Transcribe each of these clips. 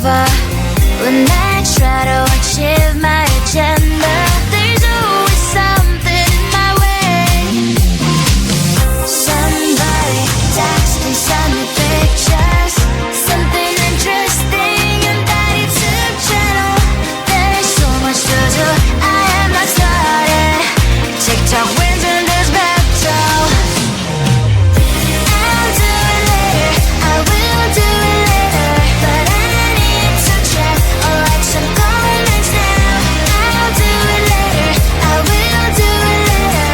over when I try to achieve my agenda. There's always something in my way. Somebody texting, send me pictures, something interesting on that YouTube channel. There's so much to do, I have not started. TikTok wins in this battle. I'll do it later, I will do it later, but I need to check or like some comments now. I'll do it later, I will do it later.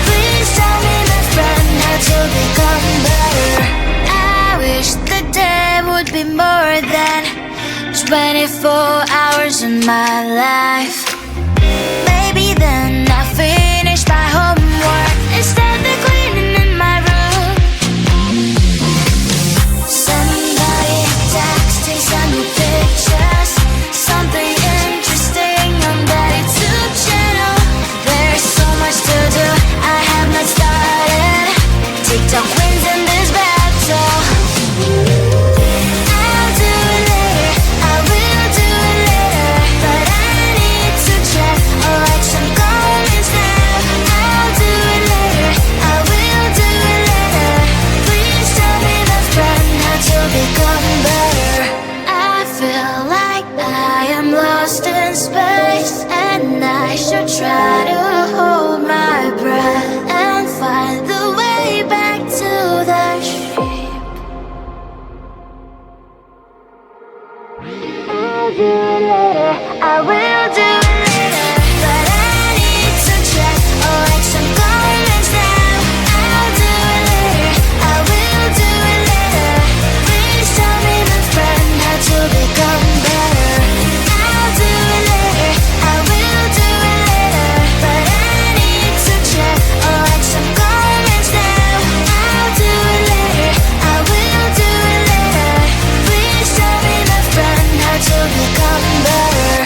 Please tell me, my friend, how to become better. I wish the day would be more than 24 hours in my life. Maybe then I'll finish my homework and start the cleaning in my room. Somebody texting, send me pictures, something interesting on that YouTube channel. There's so much to do, I have not started. TikTok wins in this battle. I'll do it later, I will do it later, but I need to check or like some comments now. I'll do it later, I will do it later. Please tell me, my friend, how to become better. I feel like I am lost in space, and I should try to hold my breath and find the way back to the ship. I'll do it later, I will do it later, but I need to check or like some comments now. I'll do it later, I will do it later. Please tell me, my friend, how to become better. I'll do it later, I will do it later, but I need to check or like some comments now. I'll do it later, I will do it later. Please tell me, my friend, how to become better.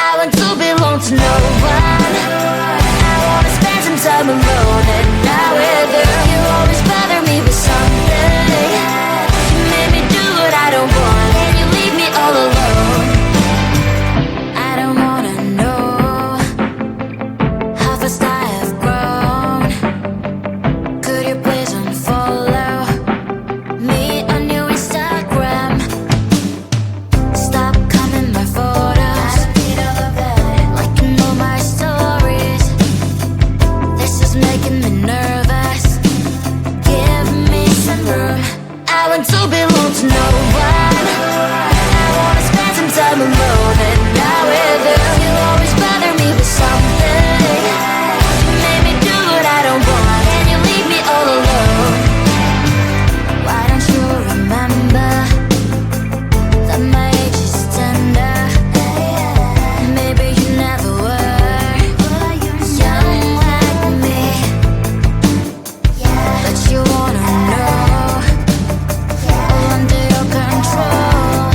I want to belong to no one. I wanna spend some time alone and not with you. You always bother me with something. You made me do what I don't want, and you leave me all alone. I don't wanna know how fast I have grown. Could you please unfollow me on your Instagram? Stop commenting my photos, liking all my stories. This is making me nervous. Give me some room. I want to belong to no one. I wanna spend some time alone and not with you. You always bother me with something. You made me do what I don't want, and you leave me all alone. Why don't you remember that my age is tender? Maybe you never were young like me, but you wanna know all under your control.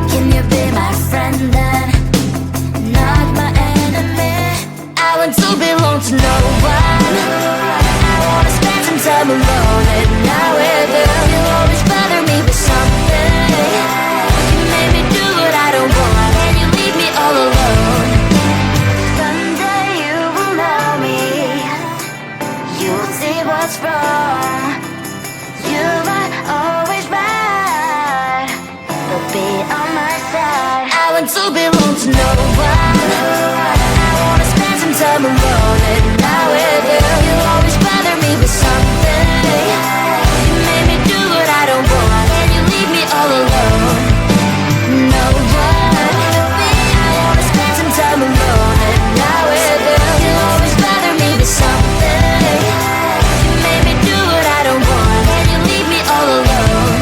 Can you be my friend then, not my enemy? I want to belong to no one. I wanna spend some time alone and not with you. You always bother me with something. You made me do what I don't want, and you leave me all alone. Someday you will know me, you will see what's wrong. You might always right, but be on my side. I want to belong to no one. I wanna spend some time alone and not with you. You always bother me with something. You made me do what I don't want, and you leave me all alone. No one. I wanna spend some time alone and not with you. You always bother me with something. You made me do what I don't want, and you leave me all alone.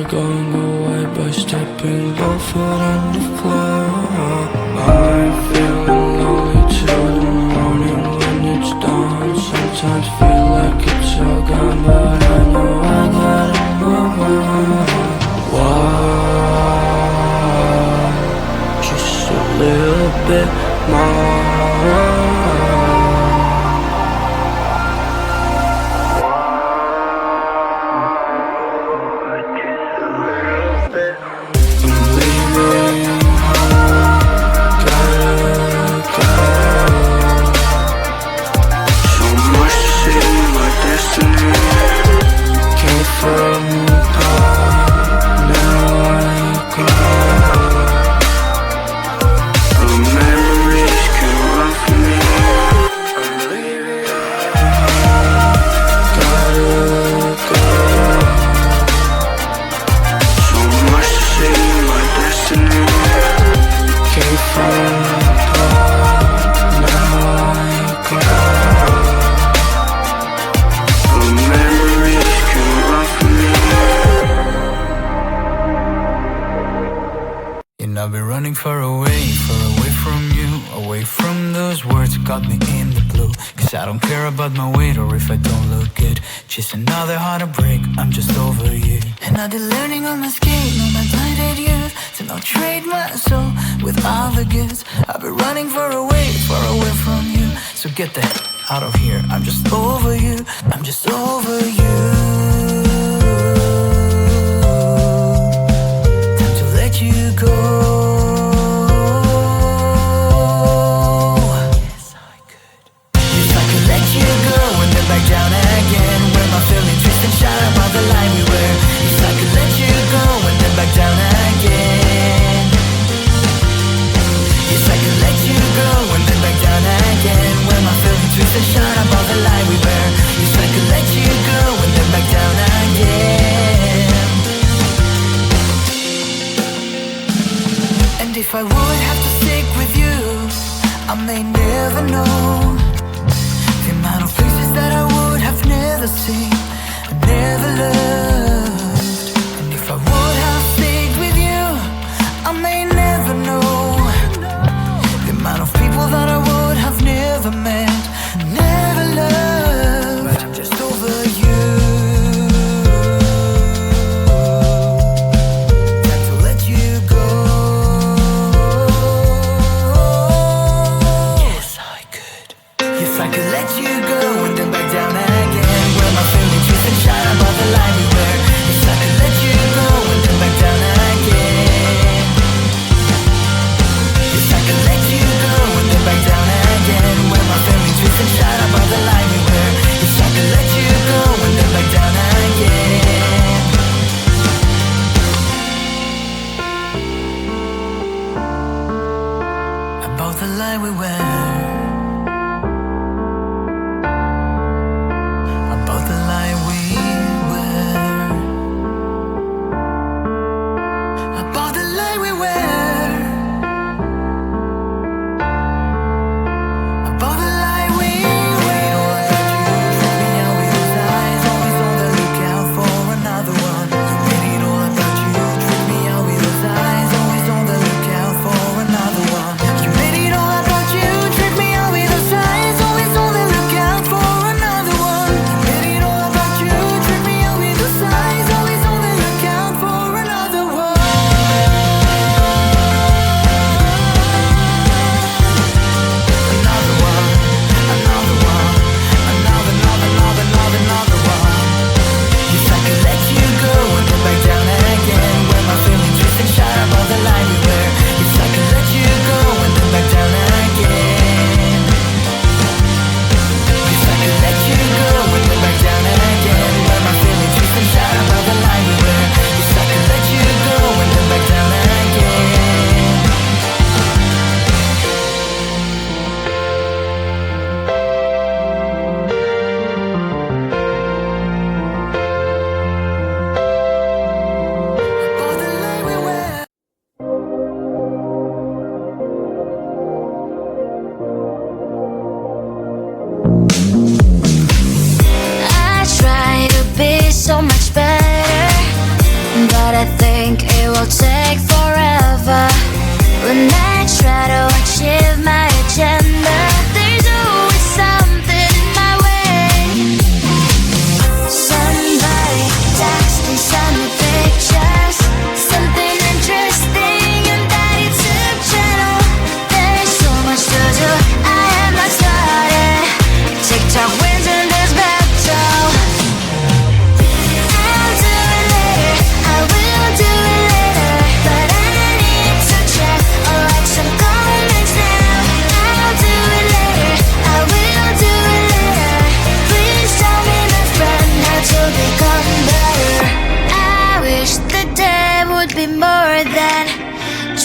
are going away by stepping both foot on the floor. I'm feeling lonely till the morning when it's dawn. Sometimes feel like it's all gone, but I know I gotta move on. Why? Just a little bit more. I've been running far away from you, away from those words got me in the blue. Cause I don't care about my weight or if I don't look good. Just another heartbreak, I'm just over you. And I've been learning on my skate, on my blinded youth, to not trade my soul with all the goods. I've been running far away from you. So get the hell out of here, I'm just over you, I'm just over you. Time to let you go. Back down again, where my feelings twist and shine above the line we were. Yes, I could let you go and then back down again. Yes, I could let you go and then back down again, where my feelings twist and shine above the line we were. Yes, I could let you go and then back down again. And if I would have to stick with you, I may never know the amount of places that I would have never seen, never loved. And if I would have stayed with you, I may never know the amount of people that I would have never met, never loved. But I'm just over you. Time to let you go. Yes, I could. Yes, I could let you go and then back down again, where my feelings twist and shine above the line we were. Yes, I could let you go and then back down again. Yes, I could let you go and then back down again, where my feelings twist and shine above the line we were. Yes, I could let you go and then back down again. Above the line we were. About the line we were. About the line we were. About the line we were. Treat me out with those eyes, always on the lookout for another one. You made it all about you. Treat me out with those eyes, always on the lookout for another one. You made it all about you.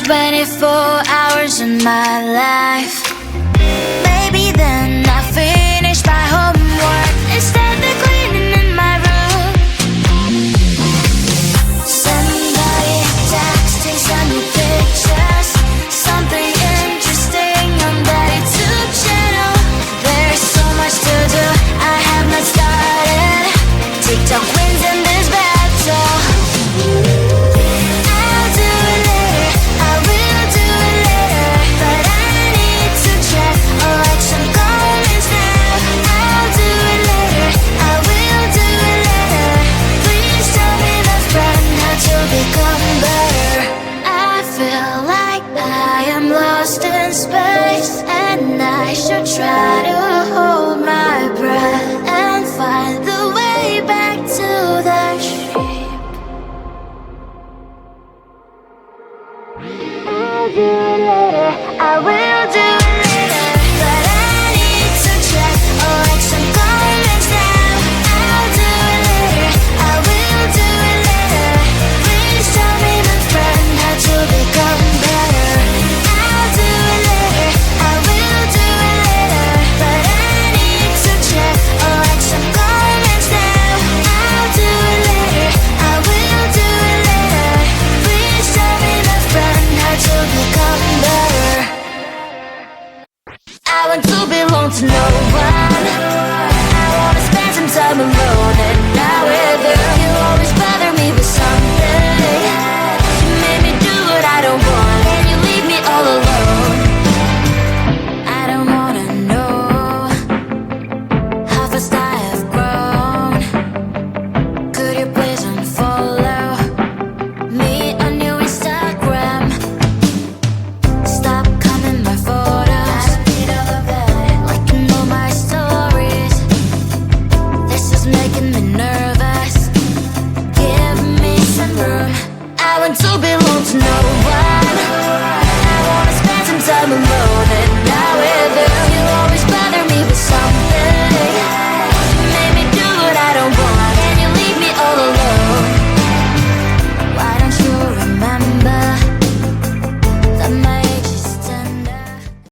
24 hours in my life.